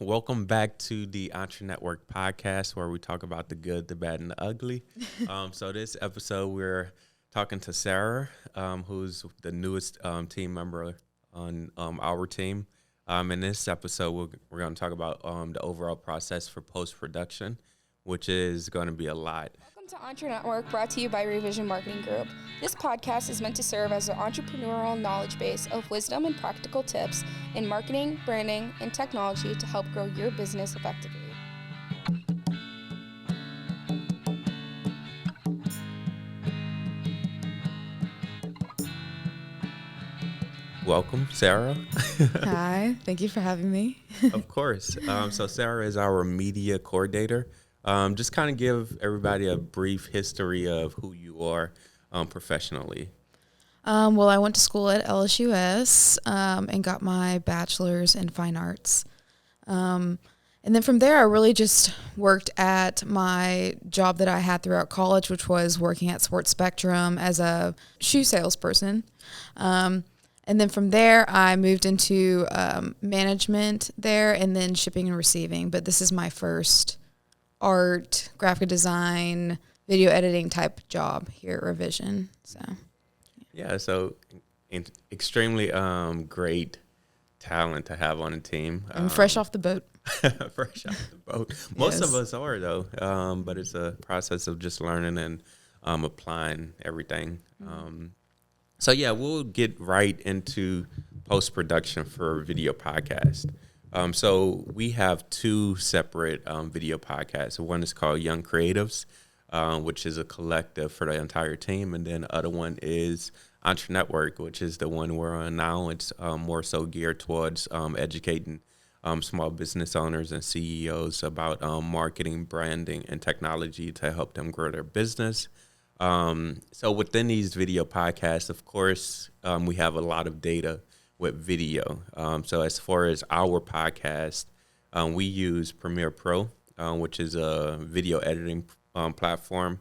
welcome back to the EntreNetwork podcast where we talk about the good, the bad, and the ugly. So this episode, we're talking to Sarah, who's the newest team member on our team. In this episode, we're going to talk about the overall process for post-production, which is going to be a lot. Welcome to EntreNetwork, brought to you by Revision Marketing Group. This podcast is meant to serve as an entrepreneurial knowledge base of wisdom and practical tips in marketing, branding, and technology to help grow your business effectively. Welcome, Sarah. Hi, thank you for having me. Of course. So Sarah is our media coordinator. Just kind of give everybody a brief history of who you are professionally. Well, I went to school at LSUS and got my bachelor's in fine arts. And then from there, I really just worked at my job that I had throughout college, which was working at Sports Spectrum as a shoe salesperson. And then from there, I moved into management there and then shipping and receiving. But this is my first art, graphic design, video editing type job here at Revision. So extremely great talent to have on a team. I'm fresh off the boat. Fresh off the boat. Most Yes. of us are, though, but it's a process of just learning and applying everything. We'll get right into post-production for video podcast. So we have two separate video podcasts. One is called Young Creatives, which is a collective for the entire team. And then the other one is EntreNetwork, which is the one we're on now. It's more so geared towards educating small business owners and CEOs about marketing, branding, and technology to help them grow their business. So within these video podcasts, of course, we have a lot of data with video. So as far as our podcast, we use Premiere Pro, which is a video editing platform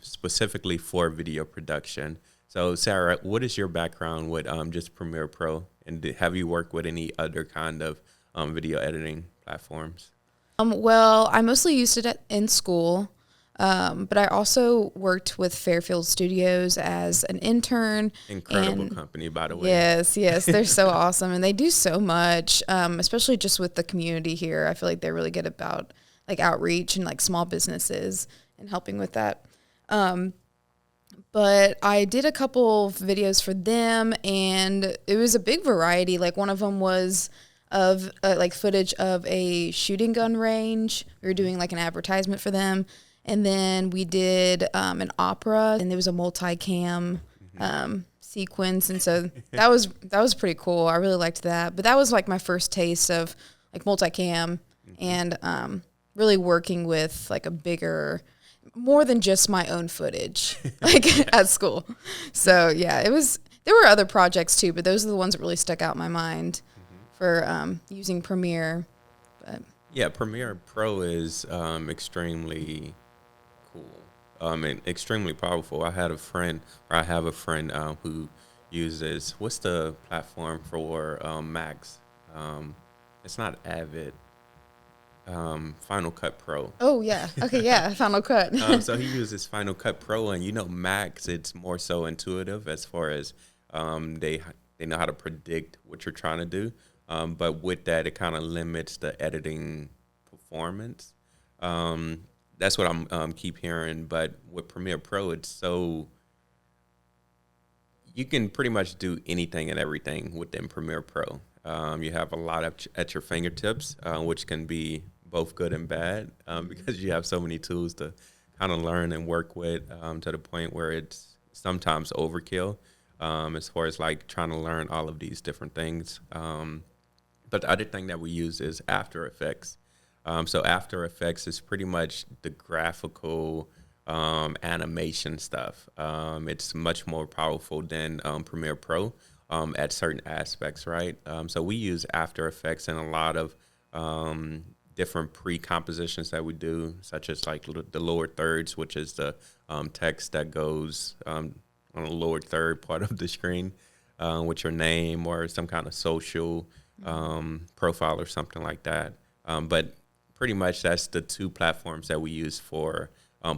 specifically for video production. So Sarah, what is your background with just Premiere Pro? And have you worked with any other kind of video editing platforms? Well, I mostly used it in school, but I also worked with Fairfield Studios as an intern. Incredible company, by the way. Yes, they're so awesome, and they do so much, especially just with the community here. I feel like they're really good about like outreach and like small businesses and helping with that. But I did a couple videos for them, and it was a big variety. Like one of them was of like footage of a shooting gun range. We were doing like an advertisement for them. And then we did an opera, and there was a multi-cam sequence, and so that was pretty cool. I really liked that. But that was like my first taste of like multi-cam and really working with like a bigger, more than just my own footage, like at school. So yeah, it was. There were other projects too, but those are the ones that really stuck out in my mind for using Premiere. But yeah, Premiere Pro is extremely cool. And extremely powerful. I have a friend who uses, what's the platform for Macs? It's not Avid. Final Cut Pro. oh yeah, okay, yeah, Final Cut. So he uses Final Cut Pro, and Macs, it's more so intuitive as far as they know how to predict what you're trying to do. But with that, it kind of limits the editing performance. That's what I'm keep hearing. But with Premiere Pro, it's so you can pretty much do anything and everything within Premiere Pro. You have a lot at your fingertips, which can be both good and bad because you have so many tools to kind of learn and work with to the point where it's sometimes overkill as far as like trying to learn all of these different things. But the other thing that we use is After Effects. So After Effects is pretty much the graphical animation stuff. It's much more powerful than Premiere Pro at certain aspects, right? So we use After Effects in a lot of different pre-compositions that we do, such as like the lower thirds, which is the text that goes on the lower third part of the screen with your name or some kind of social profile or something like that. But pretty much that's the two platforms that we use for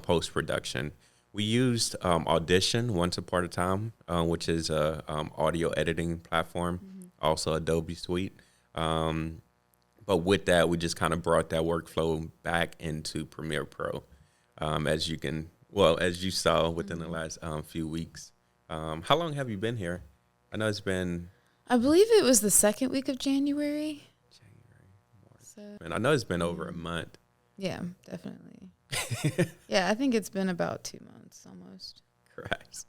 post-production. We used Audition once upon a time, which is a audio editing platform, also Adobe Suite. But with that, we just kind of brought that workflow back into Premiere Pro, as you saw within the last few weeks. How long have you been here? I know it's been I believe it was the second week of January. So, and I know it's been over a month. yeah, definitely. Yeah, I think it's been about 2 months almost. Correct.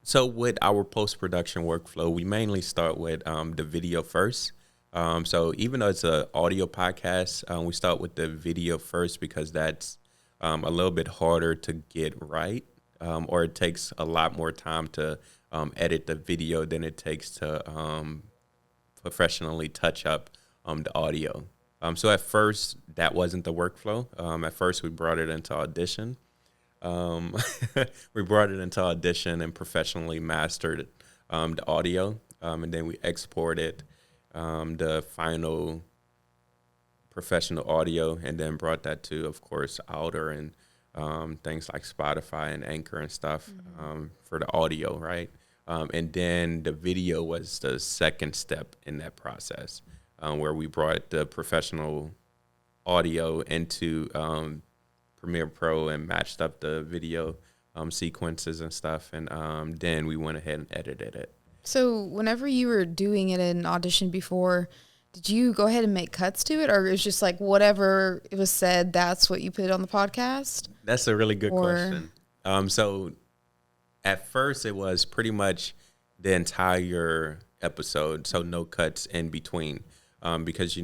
So with our post-production workflow, we mainly start with the video first. So even though it's an audio podcast, we start with the video first because that's a little bit harder to get right, or it takes a lot more time to edit the video than it takes to professionally touch up the audio. So at first, that wasn't the workflow. At first, we brought it into Audition. We brought it into Audition and professionally mastered the audio, and then we exported the final professional audio, and then brought that to, of course, Outer and things like Spotify and Anchor and stuff for the audio, right? And then the video was the second step in that process, where we brought the professional audio into Premiere Pro and matched up the video sequences and stuff. And then we went ahead and edited it. So whenever you were doing it in Audition before, did you go ahead and make cuts to it, or it was just like whatever it was said, that's what you put on the podcast? That's a really good question. So at first it was pretty much the entire episode, so no cuts in between. Because,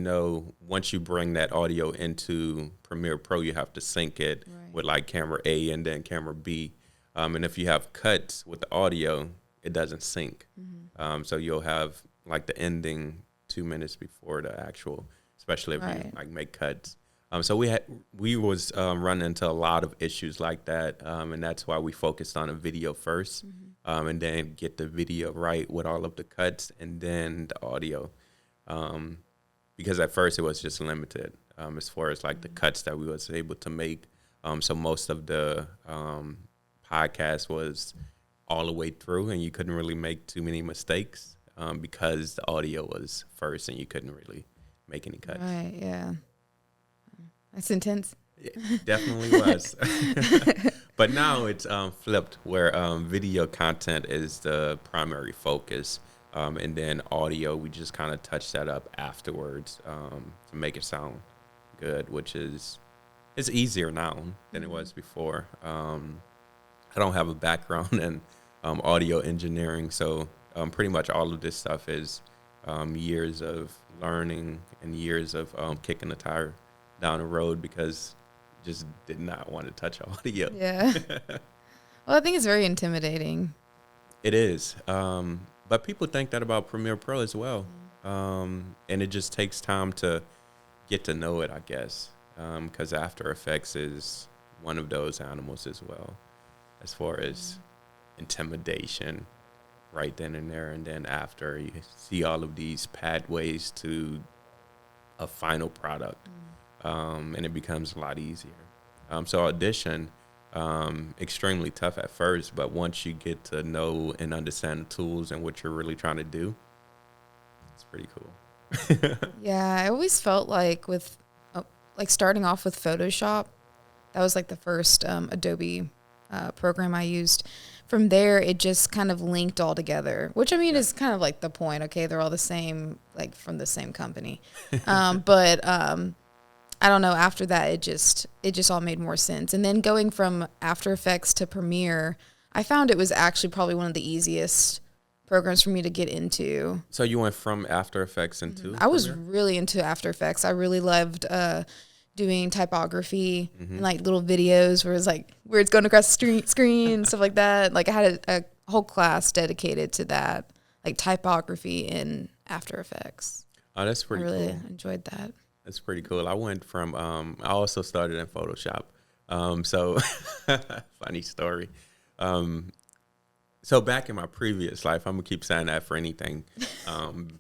once you bring that audio into Premiere Pro, you have to sync it with like camera A and then camera B. And if you have cuts with the audio, it doesn't sync. So you'll have like the ending 2 minutes before the actual, especially if you like make cuts. So we was running into a lot of issues like that. And that's why we focused on a video first, and then get the video right with all of the cuts and then the audio. Because at first it was just limited as far as like the cuts that we was able to make. So most of the podcast was all the way through, and you couldn't really make too many mistakes because the audio was first, and you couldn't really make any cuts. Right, yeah. That's intense. It definitely was. But now it's flipped, where video content is the primary focus. And then audio, we just kind of touch that up afterwards to make it sound good, which is it's easier now than it was before. I don't have a background in audio engineering, so pretty much all of this stuff is years of learning and years of kicking the tire down the road because just did not want to touch audio. Yeah. Well, I think it's very intimidating. It is. But people think that about Premiere Pro as well. And it just takes time to get to know it, I guess, because After Effects is one of those animals as well, as far as intimidation right then and there. And then after you see all of these pathways to a final product, and it becomes a lot easier. So Audition, extremely tough at first, but once you get to know and understand the tools and what you're really trying to do, it's pretty cool. Yeah, I always felt like with like starting off with Photoshop, that was like the first Adobe program I used. From there, it just kind of linked all together, which I mean is kind of like the point. Okay, they're all the same, like from the same company. But I don't know. After that, it just all made more sense. And then going from After Effects to Premiere, I found it was actually probably one of the easiest programs for me to get into. So you went from After Effects into I was really into After Effects. I really loved doing typography and like little videos where it's like where it's going across the screen and stuff like that. Like I had a whole class dedicated to that, like typography in After Effects. Oh, that's pretty cool. I really enjoyed that. That's pretty cool. I went from, I also started in Photoshop. So funny story. So back in my previous life, I'm gonna keep saying that for anything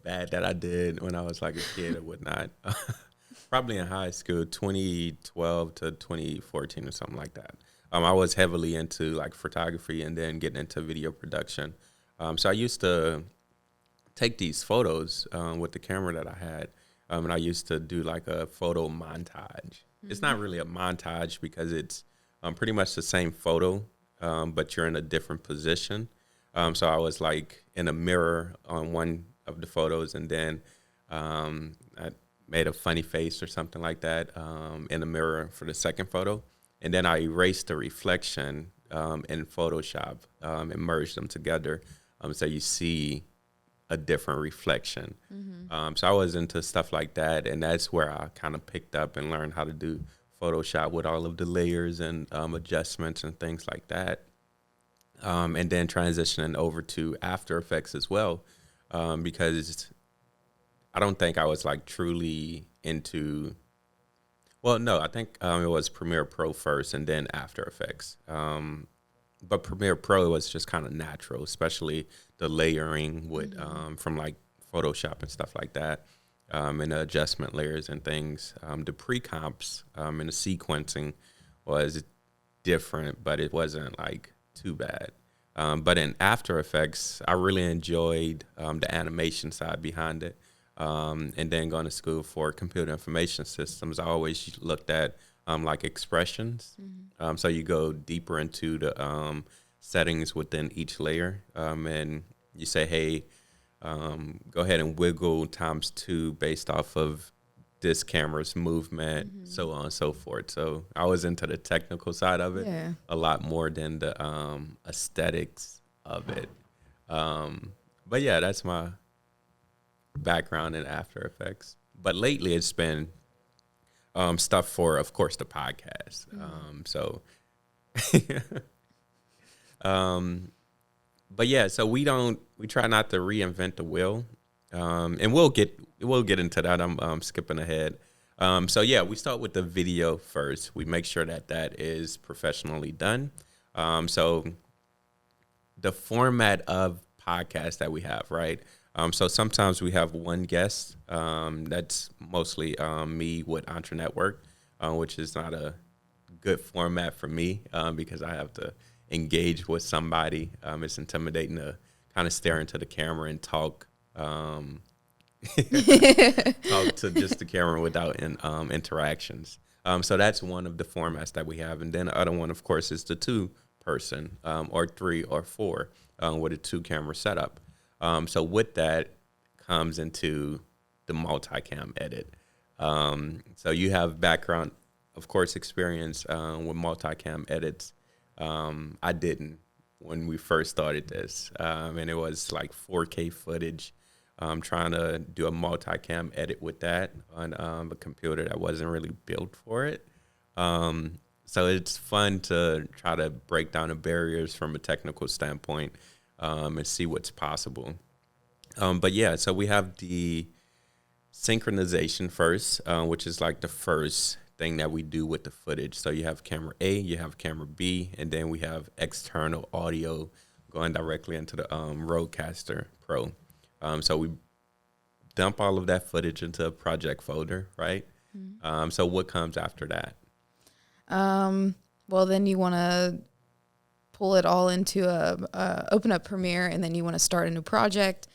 bad that I did when I was like a kid or whatnot. Probably in high school, 2012 to 2014 or something like that. I was heavily into like photography and then getting into video production. So I used to take these photos with the camera that I had, and I used to do like a photo montage. It's not really a montage because it's pretty much the same photo, but you're in a different position. So I was like in a mirror on one of the photos, and then I made a funny face or something like that in the mirror for the second photo. And then I erased the reflection in Photoshop and merged them together. So you see a different reflection. So I was into stuff like that. And that's where I kind of picked up and learned how to do Photoshop with all of the layers and adjustments and things like that. And then transitioning over to After Effects as well, because I don't think I was like truly into, well, no, I think it was Premiere Pro first and then After Effects. But Premiere Pro was just kind of natural, especially the layering with from like Photoshop and stuff like that, and the adjustment layers and things. The pre-comps and the sequencing was different, but it wasn't like too bad. But in After Effects, I really enjoyed the animation side behind it. And then going to school for computer information systems, I always looked at like expressions. So you go deeper into the settings within each layer, and you say, hey, go ahead and wiggle ×2 based off of this camera's movement, so on and so forth. So I was into the technical side of it a lot more than the aesthetics of it. But yeah, that's my background in After Effects. But lately it's been stuff for, of course, the podcast. So but yeah, so we try not to reinvent the wheel. And we'll get into that. I'm skipping ahead. So yeah, we start with the video first. We make sure that is professionally done. So the format of podcast that we have, right? So sometimes we have one guest. That's mostly me with EntreNetwork, which is not a good format for me because I have to engage with somebody. It's intimidating to kind of stare into the camera and talk. Talk to just the camera without interactions. So that's one of the formats that we have. And then the other one, of course, is the 2-person or 3 or 4 with a 2-camera setup. So with that comes into the multicam edit. So you have background, of course, experience with multicam edits. I didn't when we first started this. And it was like 4K footage. Trying to do a multicam edit with that on a computer that wasn't really built for it. So it's fun to try to break down the barriers from a technical standpoint and see what's possible. But yeah, so we have the synchronization first, which is like the first thing that we do with the footage. So you have camera A, you have camera B, and then we have external audio going directly into the Rodecaster Pro. So we dump all of that footage into a project folder, right? So what comes after that? Well, then you want to pull it all into open up Premiere, and then you want to start a new project,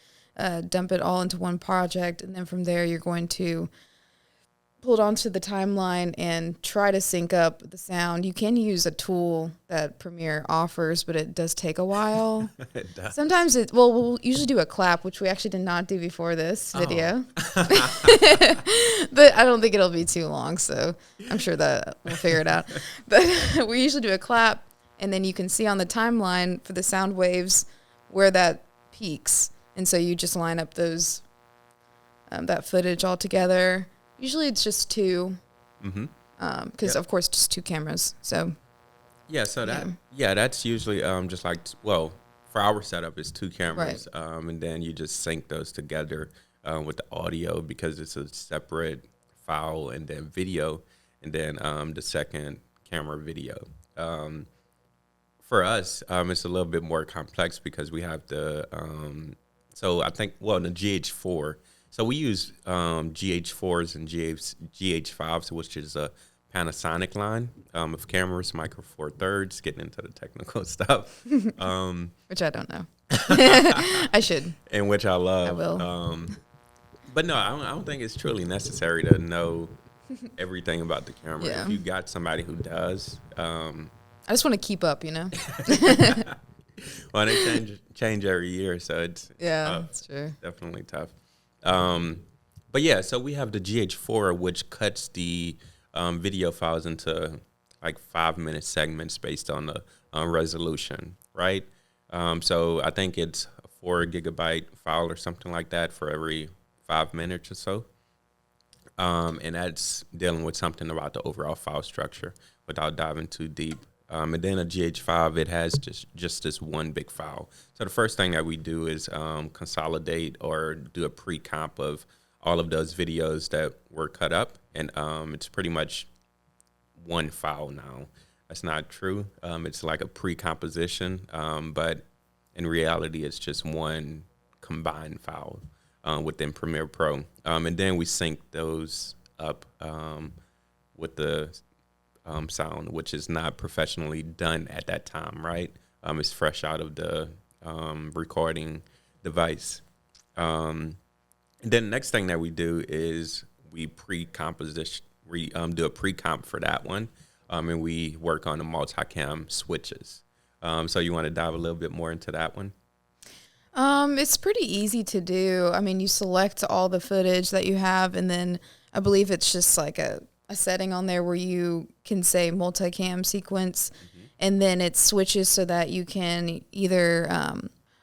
dump it all into one project, and then from there you're going to pull it onto the timeline and try to sync up the sound. You can use a tool that Premiere offers, but it does take a while. It does. Sometimes we'll usually do a clap, which we actually did not do before this video. But I don't think it'll be too long, so I'm sure that we'll figure it out. But we usually do a clap, and then you can see on the timeline for the sound waves where that peaks. And so you just line up those that footage all together. Usually it's just 2, because of course just 2 cameras. So yeah, so that's usually just like, well, for our setup it's 2 cameras, right. And then you just sync those together with the audio because it's a separate file, and then video, and then the second camera video. For us, it's a little bit more complex because we have the so I think the GH4. So we use GH4s and GH5s, which is a Panasonic line of cameras, Micro Four Thirds. Getting into the technical stuff, Which I don't know. I should. and which I love. I will. But no, I don't think it's truly necessary to know everything about the camera. Yeah. If you got somebody who does. I just want to keep up, you know? Well, they change every year, so it's That's true. definitely tough. But yeah, so we have the GH4, which cuts the video files into like 5-minute segments based on the resolution, right? So I think it's a 4 gigabyte file or something like that for every 5 minutes or so. And that's dealing with something about the overall file structure without diving too deep. And then a GH5, it has just this one big file. So the first thing that we do is consolidate or do a pre-comp of all of those videos that were cut up. And it's pretty much one file now. That's not true. It's like a pre-composition, but in reality, it's just one combined file within Premiere Pro. And then we sync those up with the sound, which is not professionally done at that time, right? It's fresh out of the recording device. And then the next thing that we do is we pre-composition, do a pre-comp for that one, and we work on the multicam switches. So you want to dive a little bit more into that one? It's pretty easy to do. I mean, you select all the footage that you have, and then I believe it's just like a setting on there where you can say multicam sequence, and then it switches so that you can either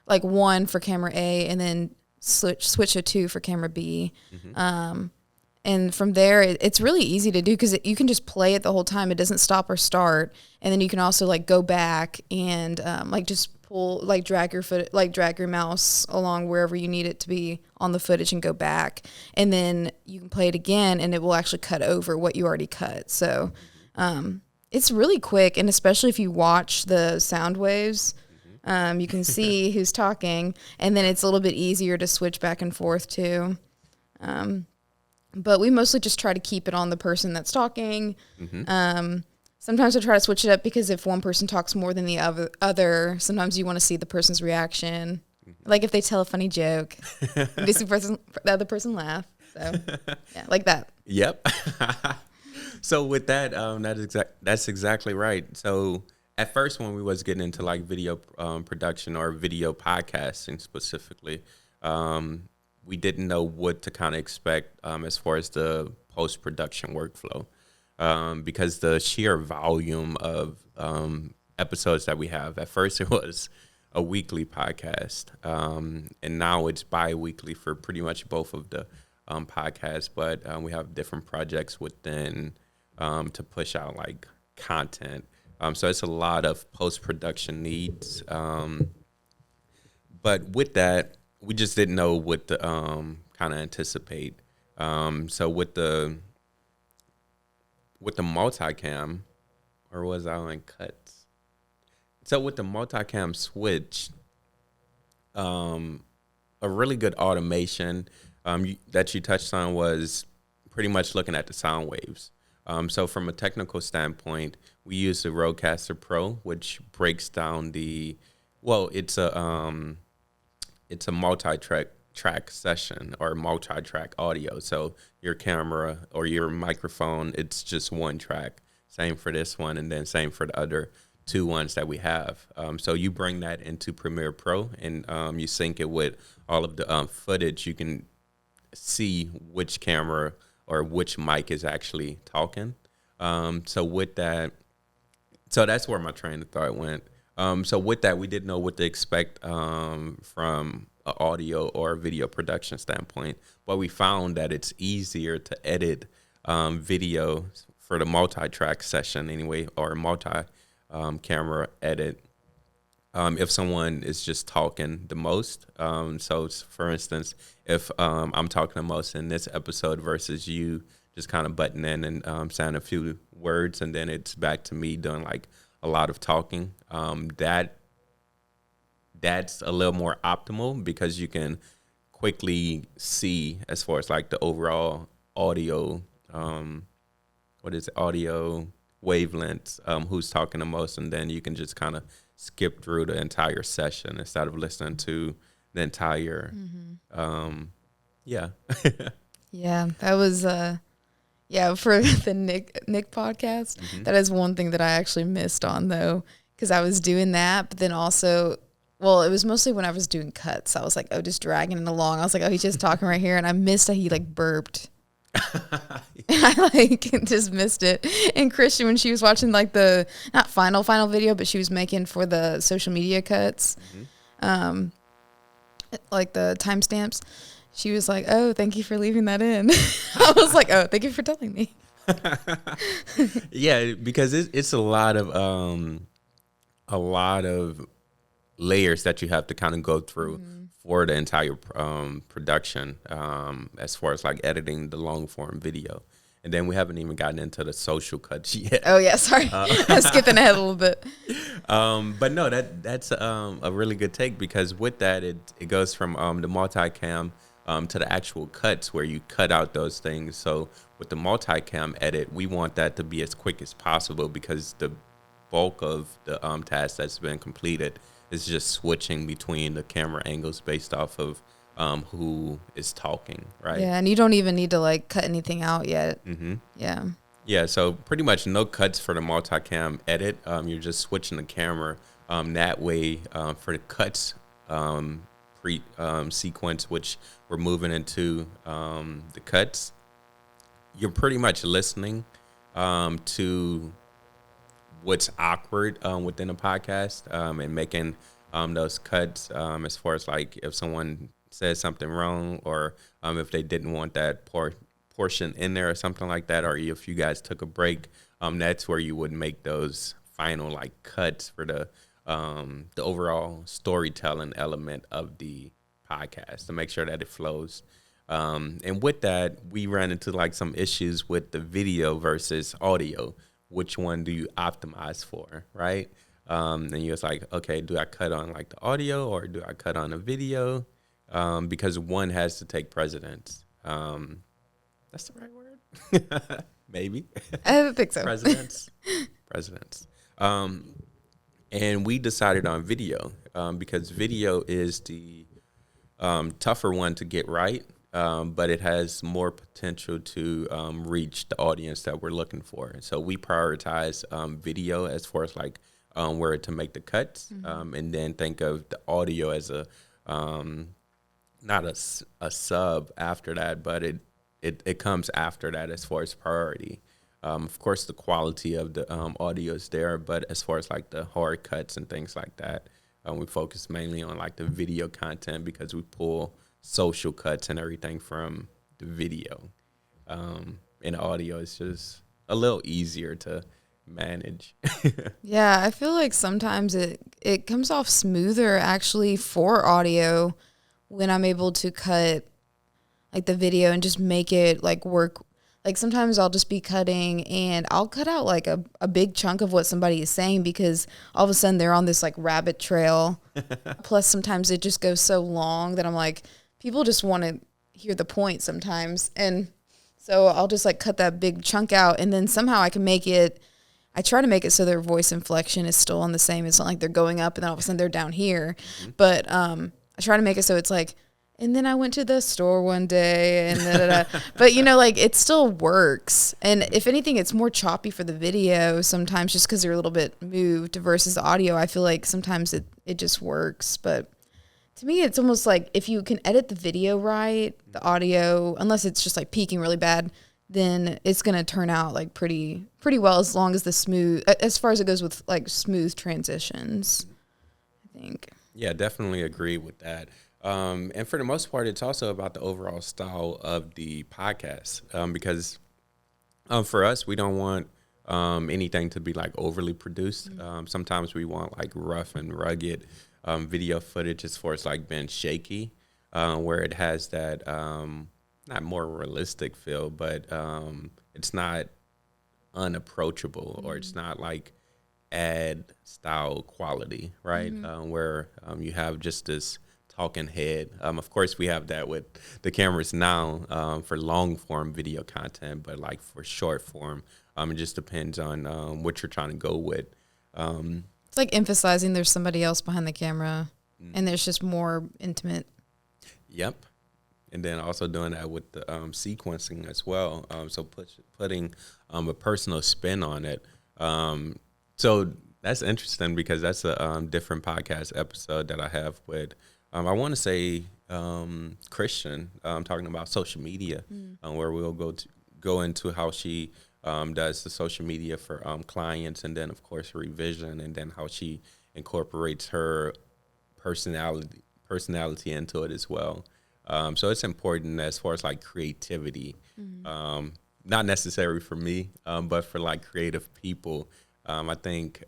like 1 for camera A and then switch to 2 for camera B. And from there, it's really easy to do because you can just play it the whole time. It doesn't stop or start. And then you can also like go back and like just pull, like drag your mouse along wherever you need it to be on the footage and go back. And then you can play it again and it will actually cut over what you already cut. So it's really quick. And especially if you watch the sound waves, you can see who's talking. And then it's a little bit easier to switch back and forth too. But we mostly just try to keep it on the person that's talking. Sometimes I try to switch it up because if one person talks more than the other, sometimes you want to see the person's reaction. Like if they tell a funny joke, the other person laugh. So yeah, like that. Yep. So with that, that's exactly right. So at first, when we was getting into like video production or video podcasting specifically, we didn't know what to kind of expect as far as the post-production workflow, because the sheer volume of episodes that we have. At first, it was a weekly podcast, and now it's bi-weekly for pretty much both of the podcasts. But we have different projects within to push out like content. So it's a lot of post-production needs. But with that, we just didn't know what to kind of anticipate. So with the multicam, or was I on cuts? So with the multicam switch, a really good automation that you touched on was pretty much looking at the sound waves. So from a technical standpoint, we use the Rodecaster Pro, which breaks down it's a multi-track session or multi-track audio. So your camera or your microphone, it's just one track. Same for this one, and then same for the other 2 ones that we have. So you bring that into Premiere Pro, and you sync it with all of the footage. You can see which camera or which mic is actually talking. So with that, so that's where my train of thought went. So with that, we didn't know what to expect from an audio or video production standpoint, but we found that it's easier to edit video for the multi-track session anyway, or multi-camera edit if someone is just talking the most. So for instance, if I'm talking the most in this episode versus you just kind of butting in and saying a few words, and then it's back to me doing like a lot of talking. That's a little more optimal because you can quickly see as far as like the overall audio, audio wavelengths, who's talking the most, and then you can just kind of skip through the entire session instead of listening to the entire. Yeah. Yeah, that was yeah, for the Nick podcast. That is one thing that I actually missed on though, because I was doing that, but then also, well, it was mostly when I was doing cuts. I was like, oh, just dragging it along. I was like, oh, he's just talking right here, and I missed how he like burped. I like just missed it. And Christian, when she was watching like the not final video, but she was making for the social media cuts, like the timestamps. She was like, "Oh, thank you for leaving that in." I was like, "Oh, thank you for telling me." Yeah, because it's a lot of layers that you have to kind of go through for the entire production, as far as like editing the long form video. And then we haven't even gotten into the social cuts yet. Oh yeah, sorry, I'm skipping ahead a little bit. But no, that's a really good take, because with that it goes from the multicam to the actual cuts where you cut out those things. So with the multicam edit, we want that to be as quick as possible, because the bulk of the task that's been completed is just switching between the camera angles based off of who is talking, right? Yeah, and you don't even need to like cut anything out yet. Yeah, so pretty much no cuts for the multicam edit. You're just switching the camera that way. For the cuts sequence, which we're moving into the cuts, you're pretty much listening to what's awkward within a podcast, and making those cuts, as far as like if someone says something wrong, or if they didn't want that portion in there or something like that, or if you guys took a break, that's where you would make those final like cuts for the overall storytelling element of the podcast to make sure that it flows. And with that, we ran into like some issues with the video versus audio. Which one do you optimize for, right? And you was like, okay, do I cut on like the audio or do I cut on the video? Because one has to take precedence. That's the right word? Maybe. I don't think so. Precedence. And we decided on video, because video is the tougher one to get right, but it has more potential to reach the audience that we're looking for. So we prioritize video as far as like where to make the cuts, and then think of the audio as a not a sub after that, but it comes after that as far as priority. Of course, the quality of the audio is there, but as far as like the hard cuts and things like that, we focus mainly on like the video content, because we pull social cuts and everything from the video. And audio is just a little easier to manage. Yeah, I feel like sometimes it comes off smoother actually for audio when I'm able to cut like the video and just make it like work. Like sometimes I'll just be cutting and I'll cut out like a big chunk of what somebody is saying, because all of a sudden they're on this like rabbit trail. Plus sometimes it just goes so long that I'm like, people just want to hear the point sometimes. And so I'll just like cut that big chunk out, and then somehow I can make it, I try to make it so their voice inflection is still on the same. It's not like they're going up and then all of a sudden they're down here. But I try to make it so it's like, and then I went to the store one day and but you know, like it still works. And if anything, it's more choppy for the video sometimes, just because they're a little bit moved, versus the audio. I feel like sometimes it just works. But to me, it's almost like if you can edit the video right, the audio, unless it's just like peaking really bad, then it's going to turn out like pretty well, as long as as far as it goes with like smooth transitions, I think. Yeah, definitely agree with that. And for the most part, it's also about the overall style of the podcast, because for us, we don't want anything to be like overly produced. Sometimes we want like rough and rugged video footage as far as like being shaky, where it has that not more realistic feel, but it's not unapproachable, or it's not like ad style quality, right? Where you have just this talking head. Of course, we have that with the cameras now for long form video content, but like for short form, it just depends on what you're trying to go with. It's like emphasizing there's somebody else behind the camera, and there's just more intimate. Yep. And then also doing that with the sequencing as well. So putting a personal spin on it. So that's interesting because that's a different podcast episode that I have with, I want to say Christian, talking about social media, where we'll go into how she does the social media for clients, and then of course revision, and then how she incorporates her personality into it as well. So it's important as far as like creativity, not necessary for me, but for like creative people. I think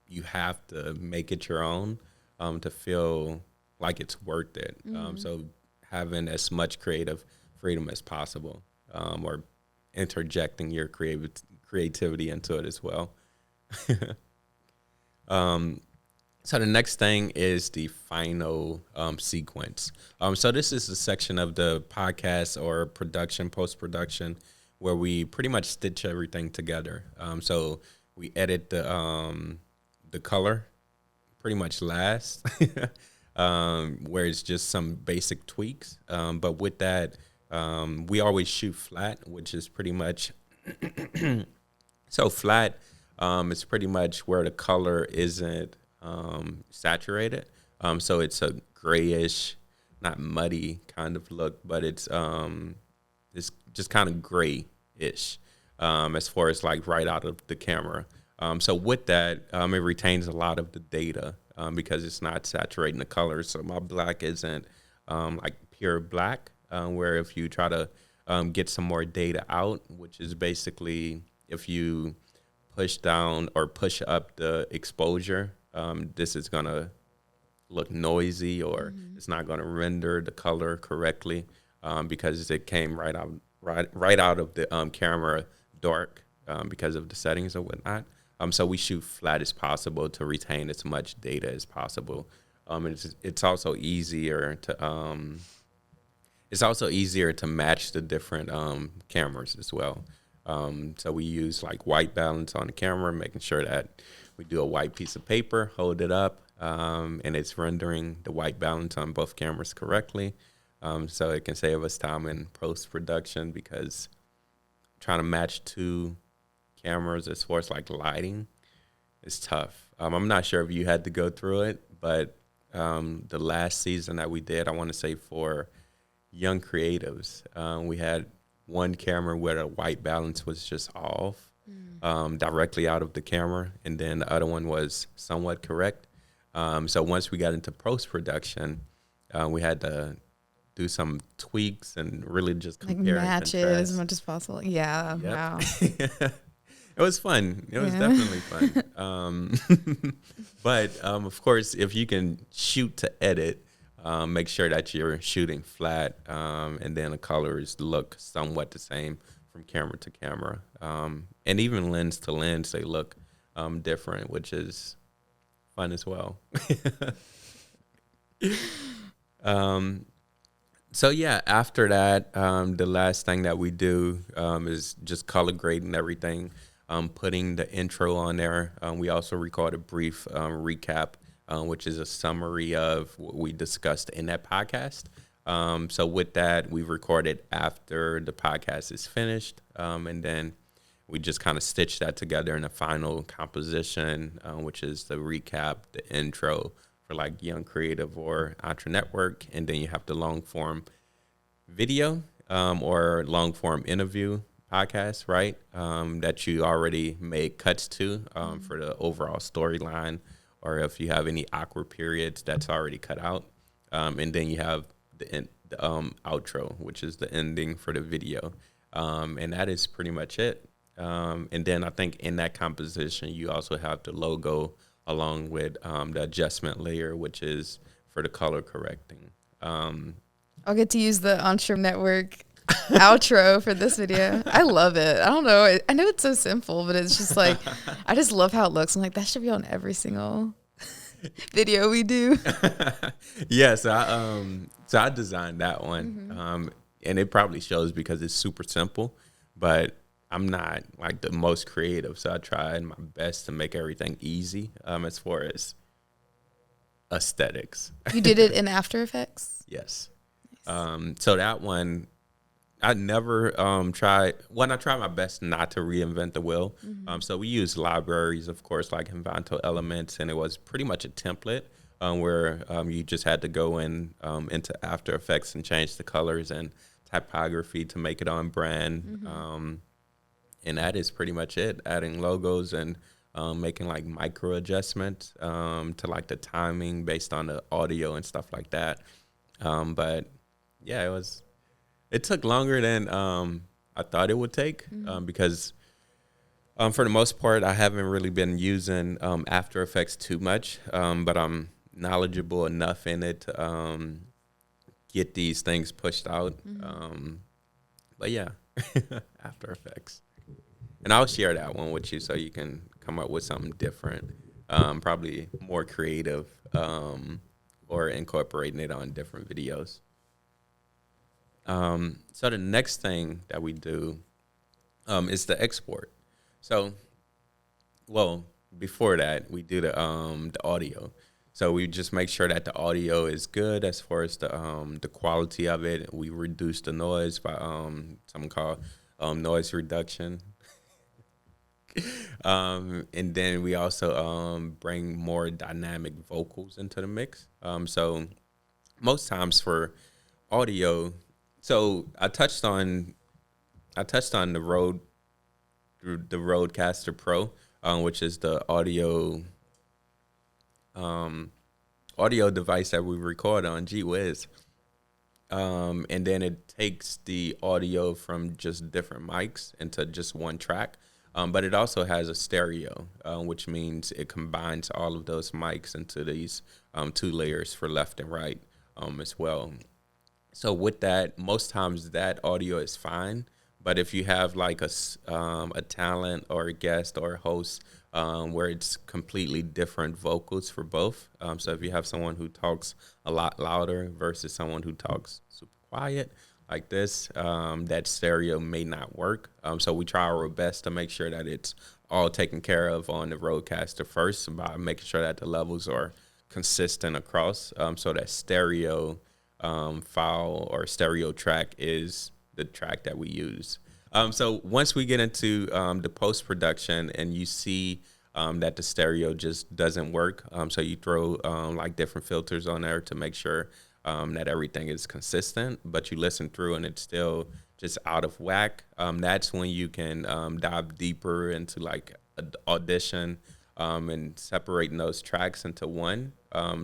you have to make it your own to feel like it's worth it. So having as much creative freedom as possible, or interjecting your creativity into it as well. So the next thing is the final sequence. So this is a section of the podcast or post-production, where we pretty much stitch everything together. So we edit the color pretty much last, where it's just some basic tweaks. But with that, we always shoot flat, which is pretty much so flat. It's pretty much where the color isn't saturated. So it's a grayish, not muddy kind of look, but it's just kind of grayish as far as like right out of the camera. So with that, it retains a lot of the data because it's not saturating the colors. So my black isn't like pure black, where if you try to get some more data out, which is basically if you push down or push up the exposure, this is going to look noisy, or it's not going to render the color correctly because it came right out of the camera dark because of the settings or whatnot. So we shoot flat as possible to retain as much data as possible. It's also easier to match the different cameras as well. So we use like white balance on the camera, making sure that we do a white piece of paper, hold it up, and it's rendering the white balance on both cameras correctly. So it can save us time in post-production, because trying to match two cameras as far as like lighting is tough. I'm not sure if you had to go through it, but the last season that we did, I want to say for Young Creatives, we had one camera where the white balance was just off. Directly out of the camera, and then the other one was somewhat correct. So once we got into post-production, we had to do some tweaks and really just compare like match it as much as possible. Yeah. Yep. Wow. It was fun. It was definitely fun. But of course, if you can shoot to edit, make sure that you're shooting flat, and then the colors look somewhat the same from camera to camera. And even lens to lens, they look different, which is fun as well. So yeah, after that, the last thing that we do is just color grading everything, putting the intro on there. We also record a brief recap, which is a summary of what we discussed in that podcast. So with that, we recorded after the podcast is finished, and then we just kind of stitch that together in a final composition, which is the recap, the intro for like Young Creative or EntreNetwork, and then you have the long form video or long form interview podcast, right? That you already made cuts to for the overall storyline, or if you have any awkward periods, that's already cut out, and then you have the outro, which is the ending for the video, and that is pretty much it. And then I think in that composition, you also have the logo along with the adjustment layer, which is for the color correcting. I'll get to use the EntreNetwork outro for this video. I love it. I don't know. I know it's so simple, but it's just like, I just love how it looks. I'm like, that should be on every single video we do. Yes, so I designed that one, and it probably shows because it's super simple, but I'm not like the most creative, so I tried my best to make everything easy as far as aesthetics. You did it in After Effects? Yes. So that one, I never tried. When I tried my best not to reinvent the wheel. So we used libraries, of course, like Envato Elements, and it was pretty much a template where you just had to go in into After Effects and change the colors and typography to make it on brand. And that is pretty much it. Adding logos and making like micro adjustments to like the timing based on the audio and stuff like that. But yeah, it took longer than I thought it would take because for the most part, I haven't really been using After Effects too much, but I'm knowledgeable enough in it to get these things pushed out. But yeah, After Effects. And I'll share that one with you so you can come up with something different, probably more creative, or incorporating it on different videos. So the next thing that we do is the export. So, well, before that, we do the audio. So we just make sure that the audio is good as far as the quality of it. We reduce the noise by something called noise reduction. And then we also bring more dynamic vocals into the mix. So most times for audio, so I touched on the Rodecaster Pro, which is the audio device that we record on. Gee whiz. And then it takes the audio from just different mics into just one track. But it also has a stereo, which means it combines all of those mics into these two layers for left and right as well. So with that, most times that audio is fine. But if you have like a talent or a guest or a host where it's completely different vocals for both. So if you have someone who talks a lot louder versus someone who talks super quiet like this, that stereo may not work. So we try our best to make sure that it's all taken care of on the Rodecaster first by making sure that the levels are consistent across. So that stereo file or stereo track is the track that we use. So once we get into the post-production and you see that the stereo just doesn't work, so you throw like different filters on there to make sure that everything is consistent, but you listen through and it's still just out of whack. That's when you can dive deeper into like Audition and separating those tracks into one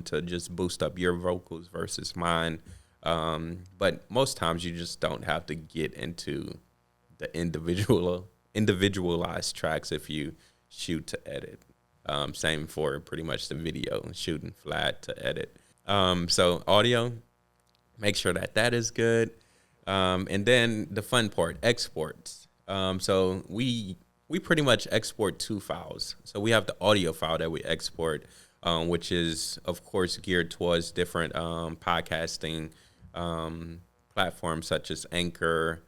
to just boost up your vocals versus mine. But most times you just don't have to get into the individualized tracks if you shoot to edit. Same for pretty much the video, shooting flat to edit. So audio, make sure that is good. And then the fun part, exports. So we pretty much export two files. So we have the audio file that we export, which is, of course, geared towards different podcasting platforms such as Anchor.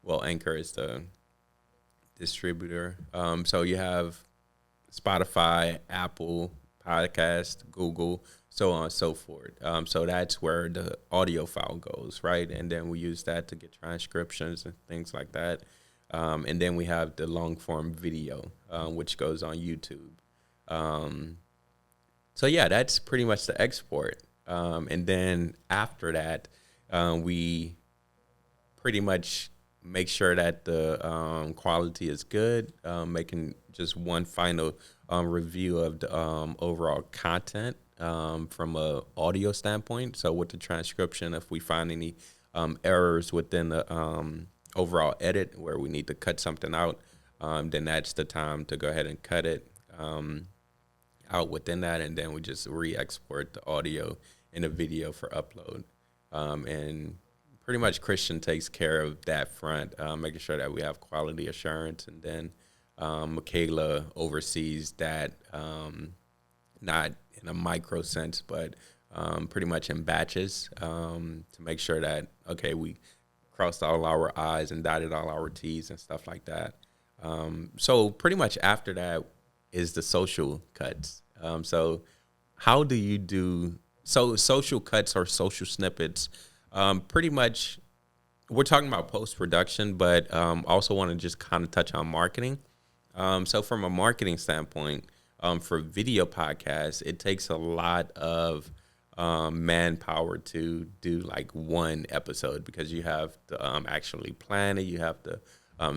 Well, Anchor is the distributor. So you have Spotify, Apple Podcast, Google, so on and so forth. So that's where the audio file goes, right? And then we use that to get transcriptions and things like that. And then we have the long form video, which goes on YouTube. So yeah, that's pretty much the export. And then after that, we pretty much make sure that the quality is good, making just one final review of the overall content from a audio standpoint. So with the transcription, if we find any errors within the overall edit where we need to cut something out, then that's the time to go ahead and cut it out within that, and then we just re-export the audio and the video for upload. And pretty much Christian takes care of that front, making sure that we have quality assurance, and then Michaela oversees that, not in a micro sense, but pretty much in batches, to make sure that, okay, we crossed all our I's and dotted all our T's and stuff like that. So pretty much after that is the social cuts. So how do you do, so social cuts or social snippets, pretty much we're talking about post-production, but also want to just kind of touch on marketing. So from a marketing standpoint, for video podcasts, it takes a lot of manpower to do like one episode, because you have to actually plan it, you have to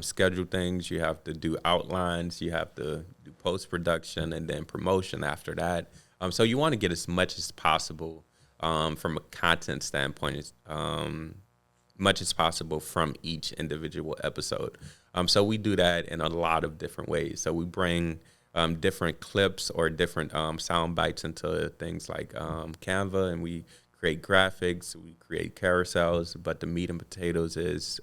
schedule things, you have to do outlines, you have to do post-production and then promotion after that. So you want to get as much as possible from a content standpoint, much as possible from each individual episode. So we do that in a lot of different ways. So we bring different clips or different sound bites into things like Canva, and we create graphics, we create carousels, but the meat and potatoes is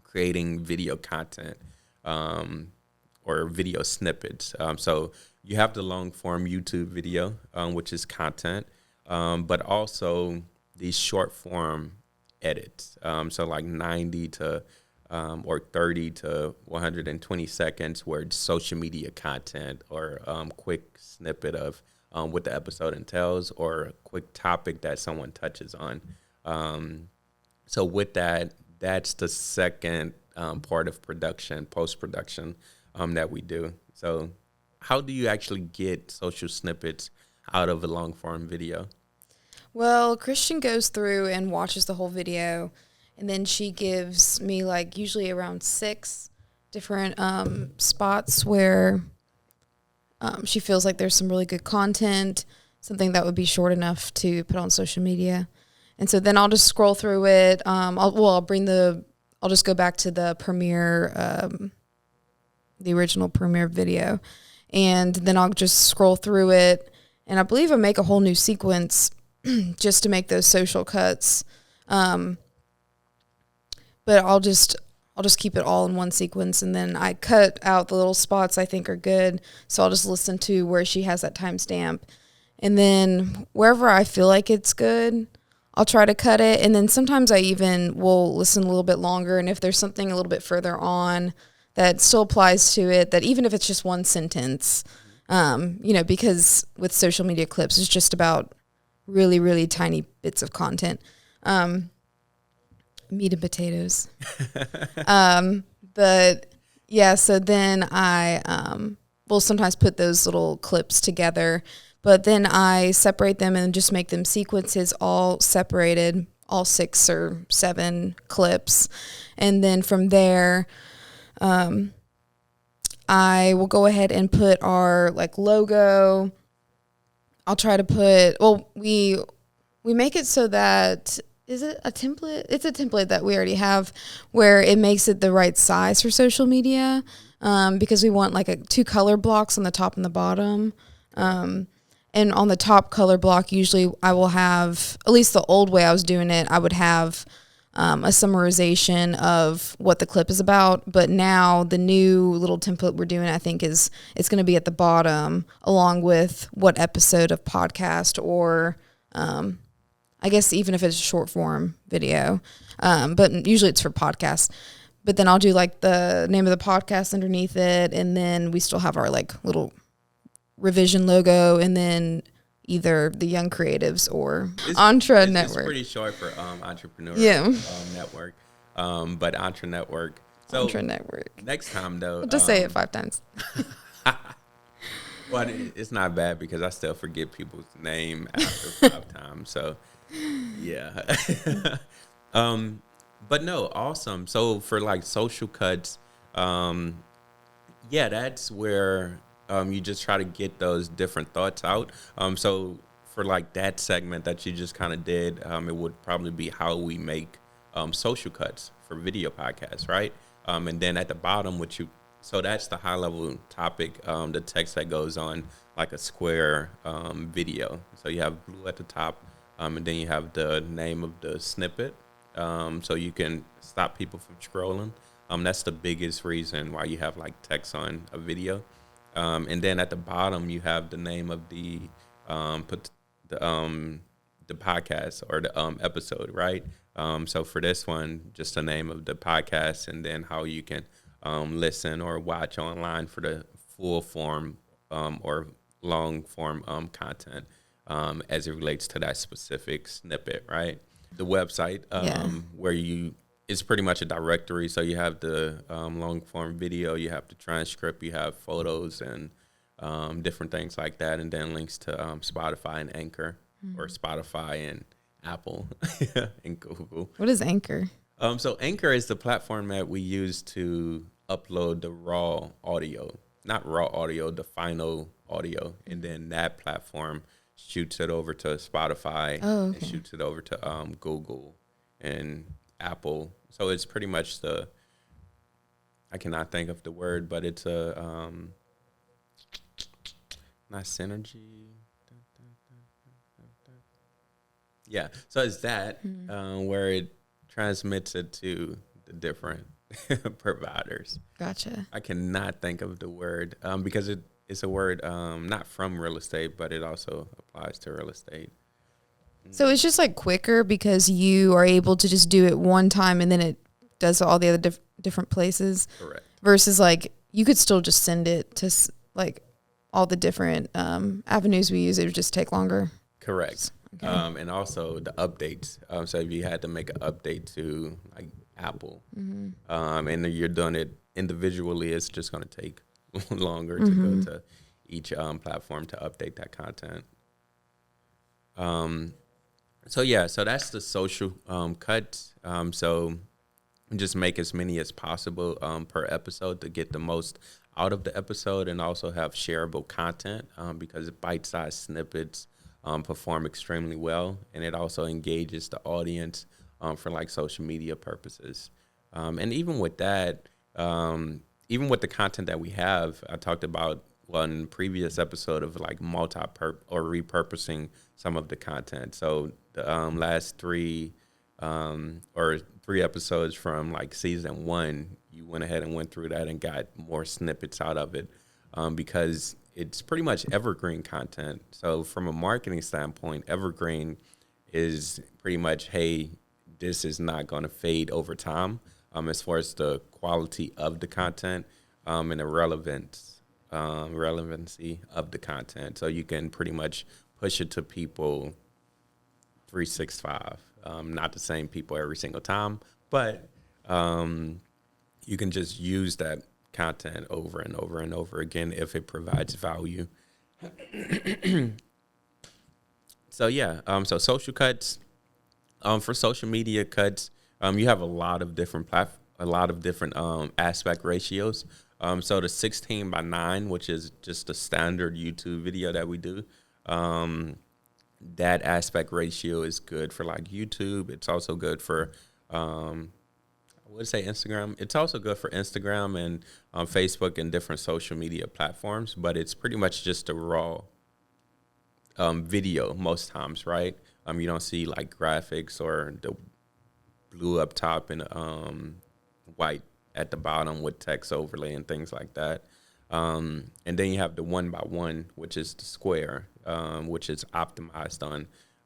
creating video content or video snippets. So you have the long form YouTube video, which is content, but also these short form edits. So like 90 to or 30 to 120 seconds where it's social media content or quick snippet of what the episode entails or a quick topic that someone touches on. So with that, that's the second part of production, post-production, that we do. So how do you actually get social snippets out of a long-form video? Well, Christian goes through and watches the whole video, and then she gives me like usually around 6 different spots where she feels like there's some really good content, something that would be short enough to put on social media. And so then I'll just scroll through it. I'll just go back to the premiere, the original premiere video, and then I'll just scroll through it. And I believe I make a whole new sequence just to make those social cuts. But I'll just keep it all in one sequence, and then I cut out the little spots I think are good. So I'll just listen to where she has that timestamp, and then wherever I feel like it's good, I'll try to cut it. And then sometimes I even will listen a little bit longer, and if there's something a little bit further on that still applies to it, that even if it's just one sentence, because with social media clips, it's just about really, really tiny bits of content. Meat and potatoes. But yeah, so then I will sometimes put those little clips together, but then I separate them and just make them sequences all separated, all 6 or 7 clips. And then from there, I will go ahead and put our like logo. I'll try to put, we make it so that, is it a template? It's a template that we already have where it makes it the right size for social media, because we want like 2 color blocks on the top and the bottom. And on the top color block, usually I will have, at least the old way I was doing it, I would have a summarization of what the clip is about. But now the new little template we're doing, I think it's going to be at the bottom along with what episode of podcast or, I guess even if it's a short form video, but usually it's for podcasts. But then I'll do like the name of the podcast underneath it, and then we still have our like little revision logo, and then either the Young Creatives or EntreNetwork. It's pretty short for Entrepreneur Network, but EntreNetwork. So EntreNetwork. Next time though, I'll just say it 5 times. Well, it's not bad because I still forget people's name after 5 times. So, yeah. But no, awesome. So for like social cuts, that's where you just try to get those different thoughts out. So for like that segment that you just kind of did, it would probably be how we make social cuts for video podcasts, right? And then at the bottom, so that's the high level topic, the text that goes on like a square video. So you have blue at the top, and then you have the name of the snippet, so you can stop people from scrolling. That's the biggest reason why you have like text on a video. And then at the bottom you have the name of put the podcast or the episode, right? So for this one, just the name of the podcast, and then how you can listen or watch online for the full form or long form content as it relates to that specific snippet, right? The website where it's pretty much a directory. So you have the long form video, you have the transcript, you have photos and different things like that, and then links to Spotify and Anchor, or Spotify and Apple and Google. What is Anchor? So Anchor is the platform that we use to upload the raw audio, not raw audio, the final audio, and then that platform shoots it over to Spotify and shoots it over to Google and Apple. So it's pretty much I cannot think of the word, but it's a not synergy. Yeah, so it's that where it transmits it to the different providers. Gotcha. I cannot think of the word because it's a word not from real estate, but it also applies to real estate. So it's just like quicker because you are able to just do it one time and then it does all the other different places. Correct. Versus like you could still just send it to like all the different avenues we use. It would just take longer. Correct. Okay. And also the updates. So if you had to make an update to like Apple, and you're doing it individually, it's just going to take longer to go to each platform to update that content. So that's the social cuts. So just make as many as possible per episode to get the most out of the episode, and also have shareable content because bite-sized snippets perform extremely well, and it also engages the audience for like social media purposes. And even with that, even with the content that we have, I talked about one previous episode of like or repurposing some of the content. So the last three episodes from like season 1, you went ahead and went through that and got more snippets out of it because it's pretty much evergreen content. So from a marketing standpoint, evergreen is pretty much, hey, this is not going to fade over time as far as the quality of the content and the relevancy of the content. So you can pretty much push it to people 365. Not the same people every single time, but you can just use that content over and over and over again if it provides value. So so social cuts. For social media cuts, you have a lot of different aspect ratios. So the 16:9, which is just a standard YouTube video that we do, that aspect ratio is good for like YouTube. It's also good for Instagram. It's also good for Instagram and Facebook and different social media platforms, but it's pretty much just a raw video most times, right? You don't see like graphics or the blue up top and white at the bottom with text overlay and things like that. And then you have the 1x1, which is the square, which is optimized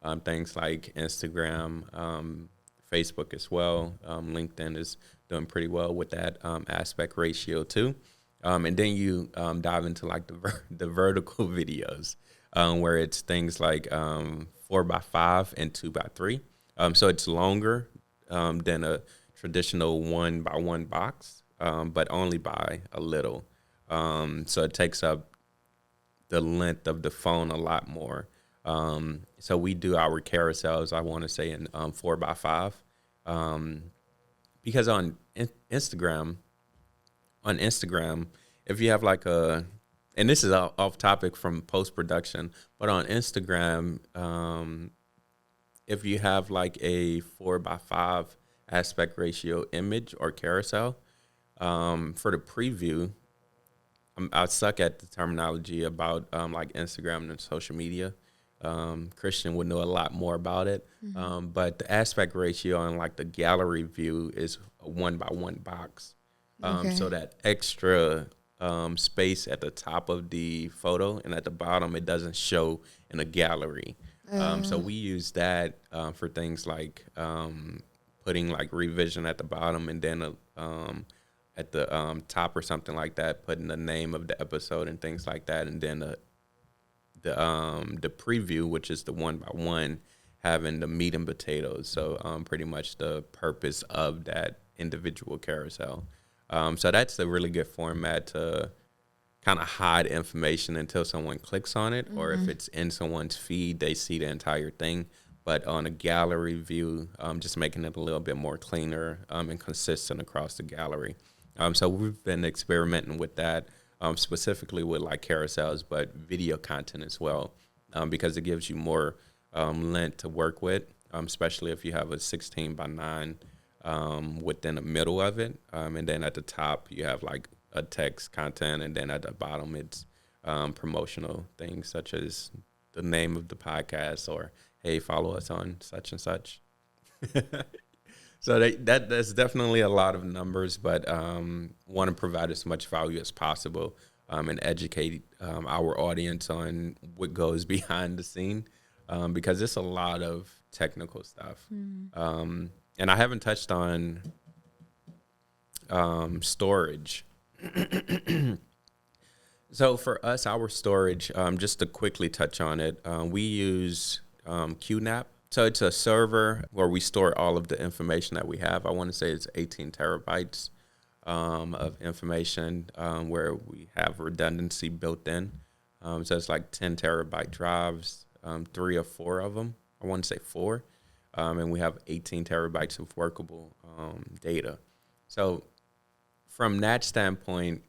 on things like Instagram, Facebook as well. LinkedIn is doing pretty well with that aspect ratio too. And then you dive into like the vertical videos where it's things like 4x5 and 2x3. So it's longer than a traditional 1x1 box, but only by a little. So it takes up the length of the phone a lot more. So we do our carousels, I want to say, in 4x5. Because on Instagram, if you have like and this is off topic from post-production, but on Instagram, if you have like a 4x5 aspect ratio image or carousel, for the preview, I suck at the terminology about like Instagram and social media. Christian would know a lot more about it. But the aspect ratio on like the gallery view is a 1-by-1 box. So that extra space at the top of the photo and at the bottom, it doesn't show in a gallery. So we use that for things like putting like revision at the bottom, and then at the top or something like that, putting the name of the episode and things like that, and then the preview, which is the 1-by-1, having the meat and potatoes. So pretty much the purpose of that individual carousel. So that's a really good format to kind of hide information until someone clicks on it, or if it's in someone's feed, they see the entire thing. But on a gallery view, just making it a little bit more cleaner and consistent across the gallery. So we've been experimenting with that, specifically with like carousels, but video content as well, because it gives you more length to work with, especially if you have a 16:9 within the middle of it. And then at the top, you have like a text content, and then at the bottom, it's promotional things such as the name of the podcast or, hey, follow us on such and such. So that's definitely a lot of numbers, but want to provide as much value as possible and educate our audience on what goes behind the scene, because it's a lot of technical stuff. And I haven't touched on storage. So for us, our storage, just to quickly touch on it, we use QNAP. So it's a server where we store all of the information that we have. I want to say it's 18 terabytes of information where we have redundancy built in. So it's like 10 terabyte drives, 3 or 4 of them. I want to say 4. And we have 18 terabytes of workable data. So from that standpoint,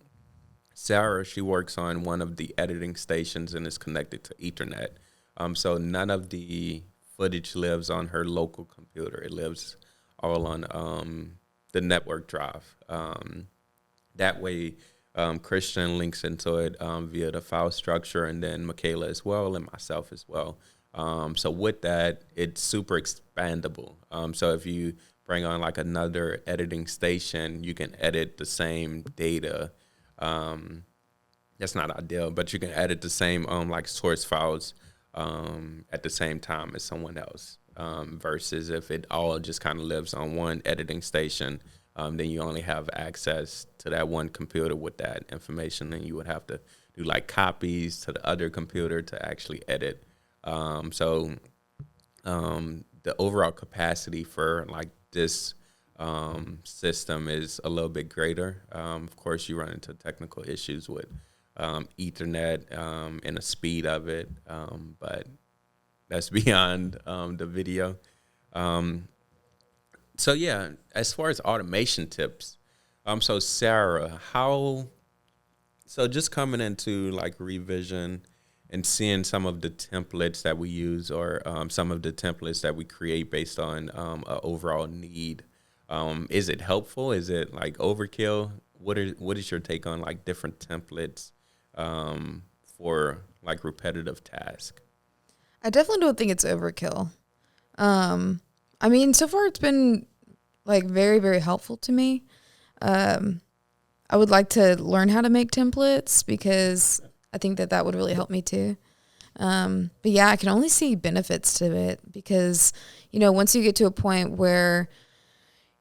Sarah, she works on one of the editing stations and is connected to Ethernet. So none of the footage lives on her local computer. It lives all on the network drive. That way, Christian links into it via the file structure, and then Michaela as well, and myself as well. So with that, it's super expandable. So if you bring on like another editing station, you can edit the same data. That's not ideal, but you can edit the same like source files at the same time as someone else, versus if it all just kind of lives on one editing station, then you only have access to that one computer with that information, and you would have to do like copies to the other computer to actually edit. So the overall capacity for like this system is a little bit greater. Of course, you run into technical issues with Ethernet and the speed of it, but that's beyond the video. So yeah, as far as automation tips, so Sarah, so just coming into like revision and seeing some of the templates that we use, or some of the templates that we create based on an overall need, is it helpful? Is it like overkill? What is your take on like different templates for like repetitive tasks? I definitely don't think it's overkill. I mean, so far it's been like very, very helpful to me. I would like to learn how to make templates because I think that would really help me too. But yeah, I can only see benefits to it because, once you get to a point where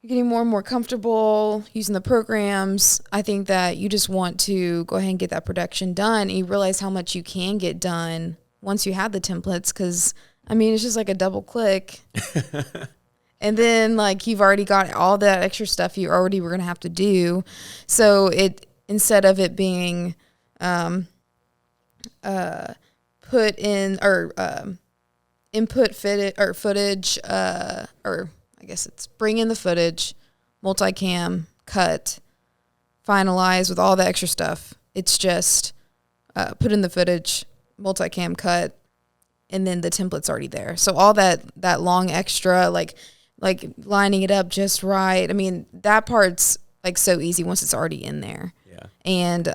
you're getting more and more comfortable using the programs, I think that you just want to go ahead and get that production done. And you realize how much you can get done once you have the templates, because, I mean, it's just like a double click. And then, like, you've already got all that extra stuff you already were going to have to do. So instead of it being put in or input footage, or I guess it's bring in the footage, multicam, cut, finalize with all the extra stuff. It's just put in the footage, multicam, cut, and then the template's already there. So all that long extra, like lining it up just right. I mean, that part's like so easy once it's already in there. Yeah. And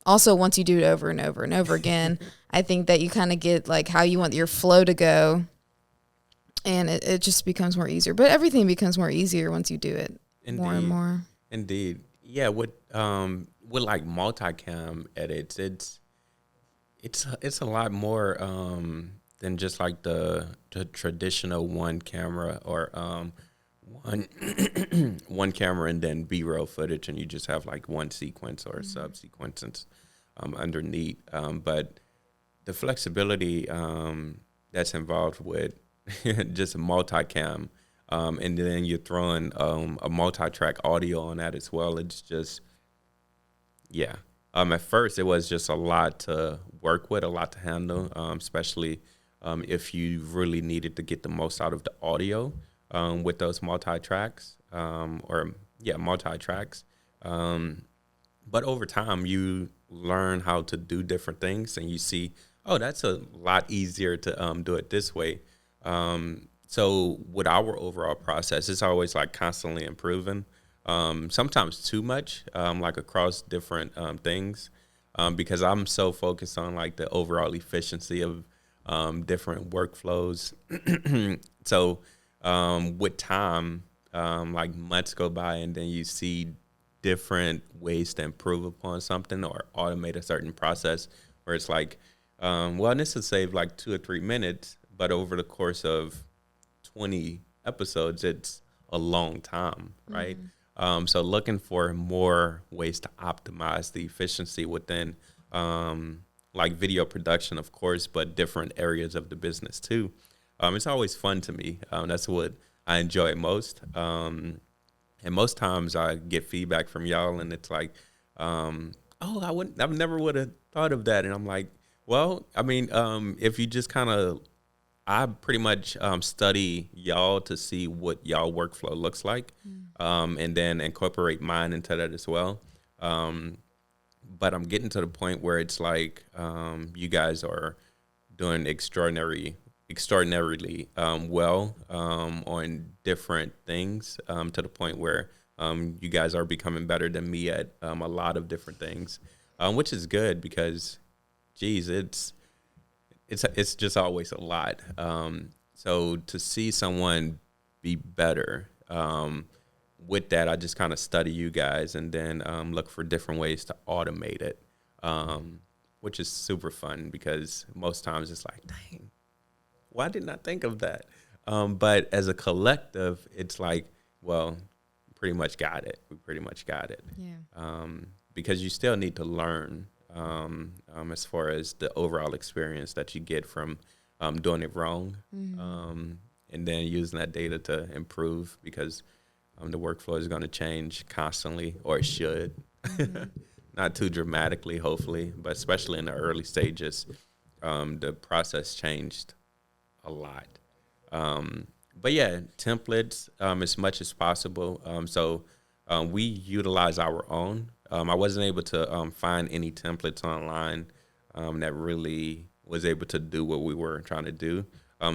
Also, once you do it over and over and over again, I think that you kind of get like how you want your flow to go, and it just becomes more easier. But everything becomes more easier once you do it more and more. Indeed. Yeah, with like multicam edits, it's a lot more than just like the traditional one camera or one one camera and then B-roll footage, and you just have like one sequence or sub-sequences underneath. But the flexibility that's involved with just a multicam, and then you're throwing a multi-track audio on that as well. It's just, yeah. At first, it was just a lot to work with, a lot to handle, especially if you really needed to get the most out of the audio with those multi-tracks, multi-tracks. But over time, you learn how to do different things, and you see, oh, that's a lot easier to do it this way. So with our overall process, it's always like constantly improving. Sometimes too much, like across different things, because I'm so focused on like the overall efficiency of different workflows. So with time, like months go by, and then you see different ways to improve upon something or automate a certain process where it's like, well, this will save like 2 or 3 minutes, but over the course of 20 episodes, it's a long time, right? So looking for more ways to optimize the efficiency within like video production, of course, but different areas of the business too. It's always fun to me. That's what I enjoy most. And most times I get feedback from y'all, and it's like, oh, I never would have thought of that. And I'm like, well, I mean, if you just kind of, I pretty much study y'all to see what y'all workflow looks like, and then incorporate mine into that as well. But I'm getting to the point where it's like you guys are doing extraordinarily well on different things, to the point where you guys are becoming better than me at a lot of different things, which is good because, geez, it's just always a lot. So to see someone be better with that, I just kind of study you guys and then look for different ways to automate it, which is super fun because most times it's like, dang, why didn't I think of that? But as a collective, it's like, well, pretty much got it. We pretty much got it. Yeah. Because you still need to learn as far as the overall experience that you get from doing it wrong, and then using that data to improve because the workflow is going to change constantly, or it should. Not too dramatically, hopefully, but especially in the early stages, the process changed a lot. But yeah, templates as much as possible. So we utilize our own. I wasn't able to find any templates online that really was able to do what we were trying to do,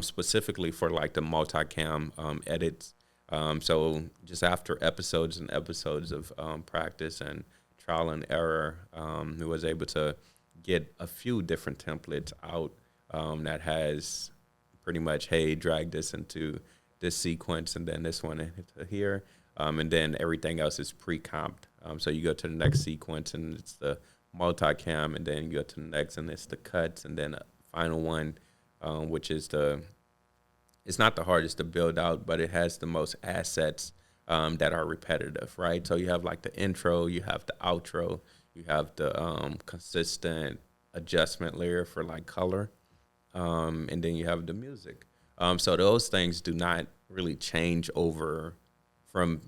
specifically for like the multicam edits. So just after episodes and episodes of practice and trial and error, we was able to get a few different templates out that has pretty much, hey, drag this into this sequence and then this one into here. And then everything else is pre-comped. So you go to the next sequence and it's the multicam, and then you go to the next and it's the cuts, and then a final one, which is it's not the hardest to build out, but it has the most assets that are repetitive, right? So you have like the intro, you have the outro, you have the consistent adjustment layer for like color, and then you have the music. So those things do not really change over from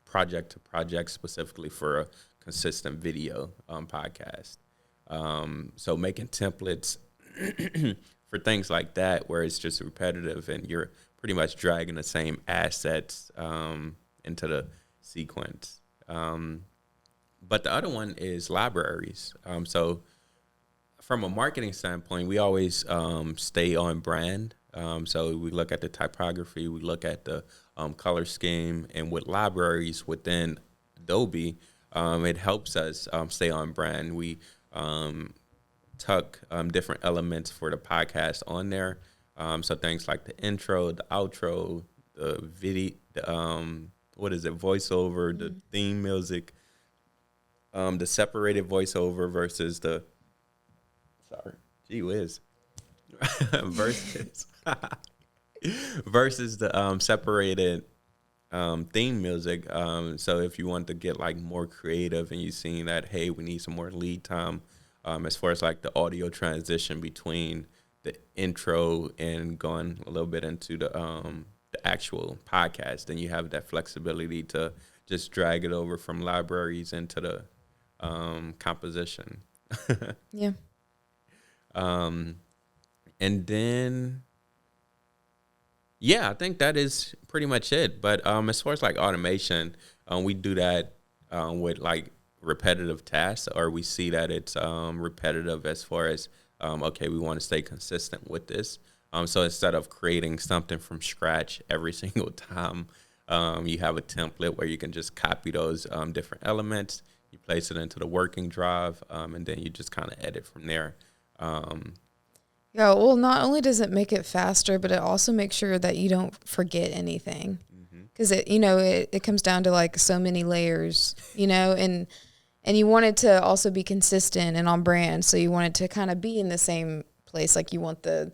project to project, specifically for a consistent video podcast. So making templates for things like that, where it's just repetitive and you're pretty much dragging the same assets into the sequence. But the other one is libraries. So from a marketing standpoint, we always stay on brand. So we look at the typography, we look at the color scheme, and with libraries within Adobe, It helps us stay on brand. We tuck different elements for the podcast on there. So things like the intro, the outro, the video, what is it, voiceover, the theme music, the separated voiceover versus the, sorry, gee whiz, versus versus the separated theme music. So if you want to get like more creative and you seeing that, hey, we need some more lead time as far as like the audio transition between the intro and going a little bit into the actual podcast, then you have that flexibility to just drag it over from libraries into the composition. Yeah. And then, yeah, I think that is pretty much it. But as far as like automation, we do that with like repetitive tasks, or we see that it's repetitive as far as, okay, we want to stay consistent with this. So instead of creating something from scratch every single time, you have a template where you can just copy those different elements, you place it into the working drive, and then you just kind of edit from there. Yeah, well, not only does it make it faster, but it also makes sure that you don't forget anything. Because it comes down to like so many layers, and you want it to also be consistent and on brand. So you want it to kind of be in the same place. Like you want the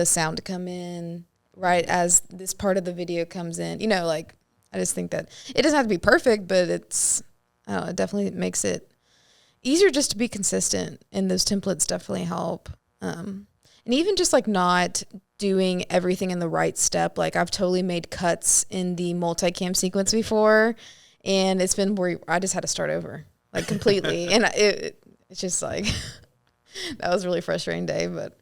sound to come in right as this part of the video comes in. Like I just think that it doesn't have to be perfect, but it definitely makes it easier just to be consistent. And those templates definitely help. And even just like not doing everything in the right step. Like I've totally made cuts in the multicam sequence before, and it's been where I just had to start over like completely. And it's just like, that was a really frustrating day, but,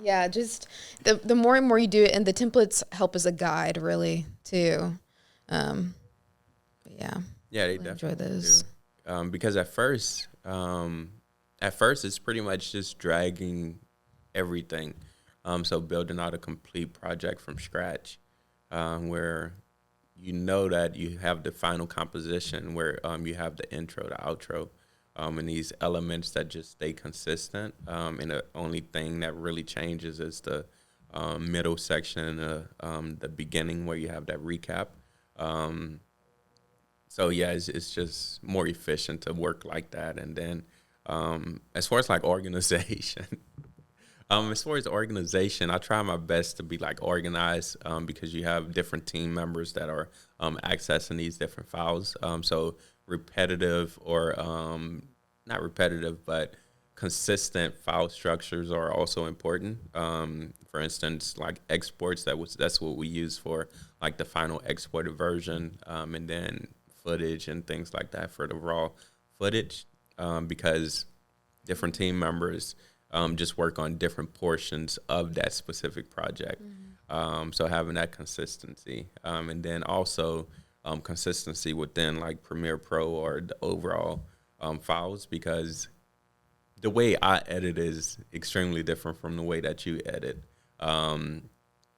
yeah, just the more and more you do it, and the templates help as a guide really too. But yeah. Yeah, they really definitely enjoy those. do. Because at first it's pretty much just dragging everything. So building out a complete project from scratch, where you know that you have the final composition, where you have the intro, the outro, and these elements that just stay consistent. And the only thing that really changes is the middle section and the beginning where you have that recap. So yeah, it's just more efficient to work like that. And then as far as like organization, I try my best to be like organized because you have different team members that are accessing these different files. So repetitive or not repetitive, but consistent file structures are also important. For instance, like exports, that's what we use for like the final exported version, and then footage and things like that for the raw footage, because different team members just work on different portions of that specific project. So having that consistency, and then also consistency within like Premiere Pro or the overall files, because the way I edit is extremely different from the way that you edit. And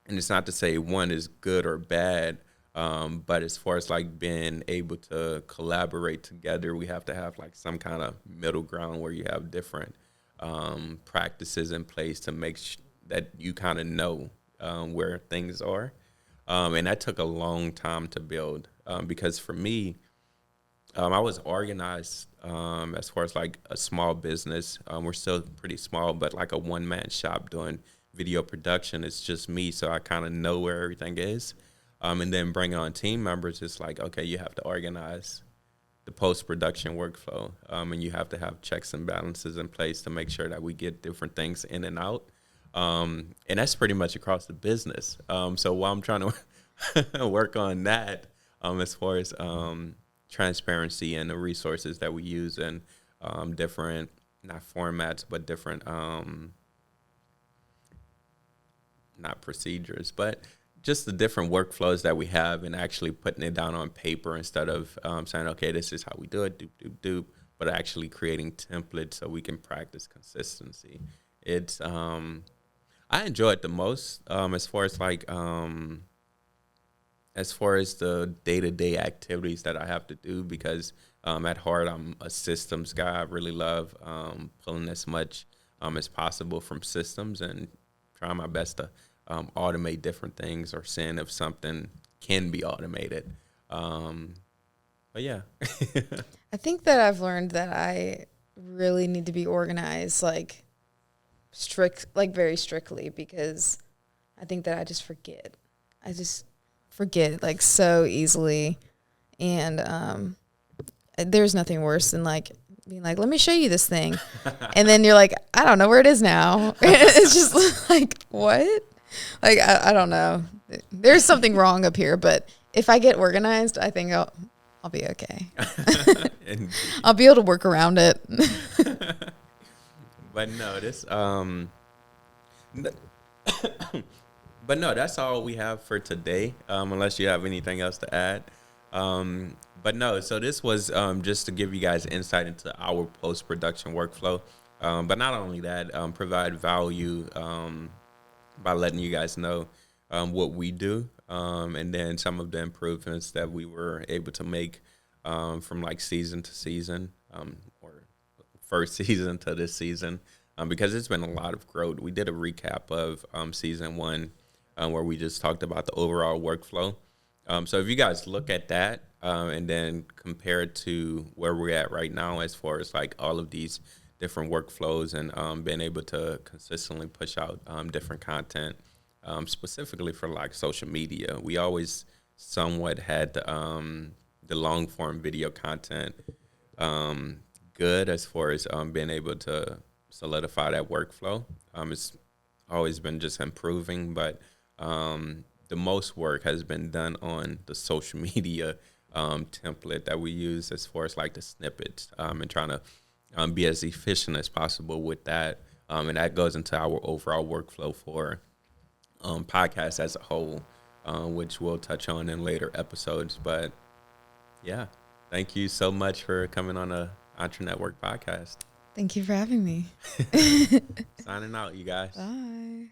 it's not to say one is good or bad, but as far as like being able to collaborate together, we have to have like some kind of middle ground where you have different practices in place to make that you kind of know where things are. And that took a long time to build, because for me, I was organized as far as like a small business. We're still pretty small, but like a one-man shop doing video production. It's just me, so I kind of know where everything is. And then bringing on team members, it's like, okay, you have to organize the post-production workflow, and you have to have checks and balances in place to make sure that we get different things in and out. And that's pretty much across the business. So while I'm trying to work on that, as far as transparency and the resources that we use in different, not formats, but different, not procedures, but just the different workflows that we have, and actually putting it down on paper instead of saying, okay, this is how we do it, doop, doop, doop, but actually creating templates so we can practice consistency. It's, I enjoy it the most as far as like as far as the day-to-day activities that I have to do, because at heart I'm a systems guy. I really love pulling as much as possible from systems and trying my best to automate different things or seeing if something can be automated. But yeah. I think that I've learned that I really need to be organized, like very strictly, because I think that I just forget. I just forget like so easily, and there's nothing worse than like being like, let me show you this thing, and then you're like, I don't know where it is now. It's just like, what? Like I don't know. There's something wrong up here, but if I get organized, I think I'll be okay. I'll be able to work around it. But no, but no, that's all we have for today. Unless you have anything else to add. But no, so this was just to give you guys insight into our post-production workflow. But not only that, provide value by letting you guys know what we do, and then some of the improvements that we were able to make from like season to season, or first season to this season, because it's been a lot of growth. We did a recap of season 1 where we just talked about the overall workflow. So if you guys look at that and then compare it to where we're at right now as far as like all of these different workflows and being able to consistently push out different content, specifically for like social media. We always somewhat had the long form video content good as far as being able to solidify that workflow. It's always been just improving, but the most work has been done on the social media template that we use as far as like the snippets, and trying to be as efficient as possible with that. And that goes into our overall workflow for podcasts as a whole, which we'll touch on in later episodes. But yeah, thank you so much for coming on the EntreNetwork podcast. Thank you for having me. Signing out, you guys. Bye.